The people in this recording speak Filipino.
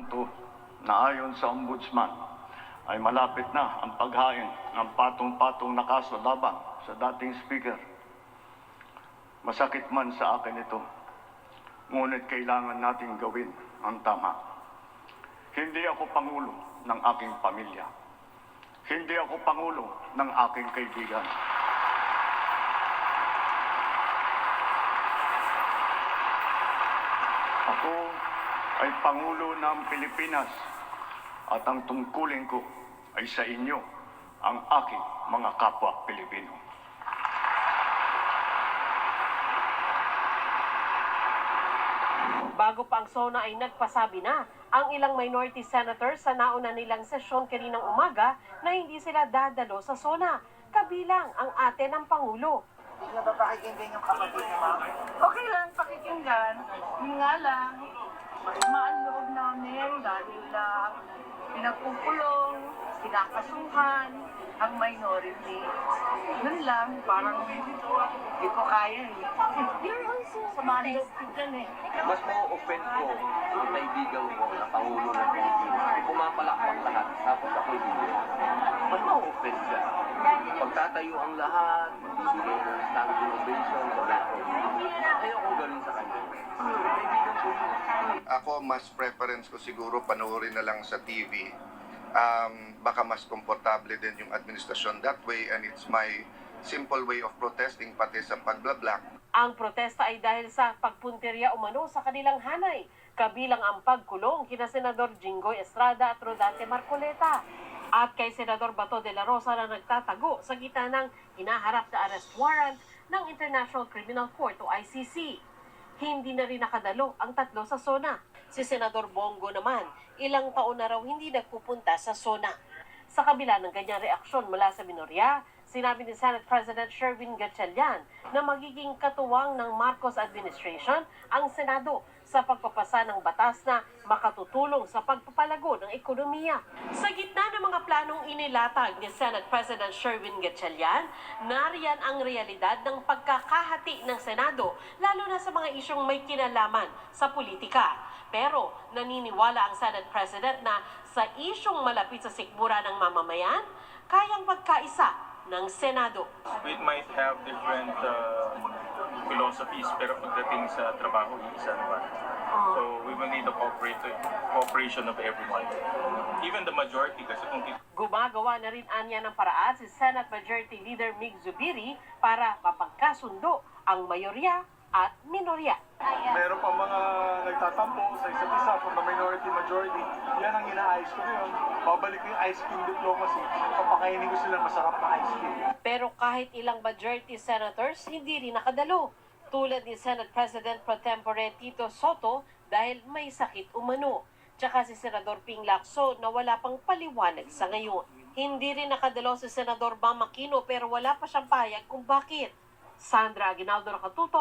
asunto na ayon sa Ombudsman ay malapit na ang paghain ng patong-patong na kaso laban sa dating Speaker. Masakit man sa akin ito, ngunit kailangan nating gawin ang tama. Hindi ako pangulo ng aking pamilya. Hindi ako pangulo ng aking kaibigan. Ako ay Pangulo ng Pilipinas at ang tungkulin ko ay sa inyo, ang aking mga kapwa Pilipino. Bago pa ang SONA ay nagpasabi na ang ilang minority senators sa nauna nilang sesyon kaninang umaga na hindi sila dadalo sa SONA, kabilang ang ate ng Pangulo. Hindi na ba pakikinggan yung kapatid niya, ma'am? Okay lang, pakikinggan. Yun nga lang, masama ang loob namin dahil pinagpukulong, kinakasuhan, ang minority. Yun lang, parang hindi ko kaya eh. You're also sama ang loob ko dyan eh. Mas mo-offend ko ang kaibigan ko na Pangulo ng Pilipinas. Pumapalakpak lahat, tapos ako'y hindi. Mas mo-offend ka. Pagtatayo ang lahat, magbibigay ng standing ovation, wala ko. Ayokong galing sa kanya. Kaibigan ko yun. Ako, mas preference ko siguro panoorin na lang sa TV. Baka mas komportable din yung administrasyon that way, and it's my simple way of protesting pati sa pagblablock. Ang protesta ay dahil sa pagpuntirya umano sa kanilang hanay, kabilang ang pagkulong kina Senador Jinggoy Estrada at Rodante Marcoleta. At kay Senador Bato de la Rosa na nagtatago sa gitna ng hinaharap na arrest warrant ng International Criminal Court o ICC. Hindi na rin nakadalo ang tatlo sa SONA. Si Senador Bongo naman, ilang taon na raw hindi nagpupunta sa SONA. Sa kabila ng ganyang reaksyon mula sa minorya, sinabi ni Senate President Sherwin Gatchalian na magiging katuwang ng Marcos administration ang Senado sa pagpapasa ng batas na makatutulong sa pagpapalago ng ekonomiya. Sa gitna ng mga planong inilatag ni Senate President Sherwin Gatchalian, nariyan ang realidad ng pagkakahati ng Senado, lalo na sa mga isyong may kinalaman sa politika. Pero naniniwala ang Senate President na sa isyong malapit sa sikmura ng mamamayan, kayang magkaisa ng Senado. We might have different philosophies, pero pagdating sa trabaho, isa naman. So we will need the cooperation of everyone. Even the majority, kasi kung Gumagawa na rin anya ng paraan si Senate Majority Leader Mig Zubiri para mapagkasundo ang mayorya at minorya. Meron pa mga nagtatampo sa isa't isa from the minority majority. Yan ang inaayos ko ngayon. Babalik ko yung ice cream diplomacy. Papakainin ko sila masarap na ice cream. Pero kahit ilang majority senators, hindi rin nakadalo. Tulad ni Senate President Pro Tempore Tito Soto dahil may sakit umano. Tsaka si Senador Ping Lacson na wala pang paliwanag sa ngayon. Hindi rin nakadalo si Senador Bam Aquino pero wala pa siyang pahayag kung bakit. Sandra Aguinaldo, Nakatuto.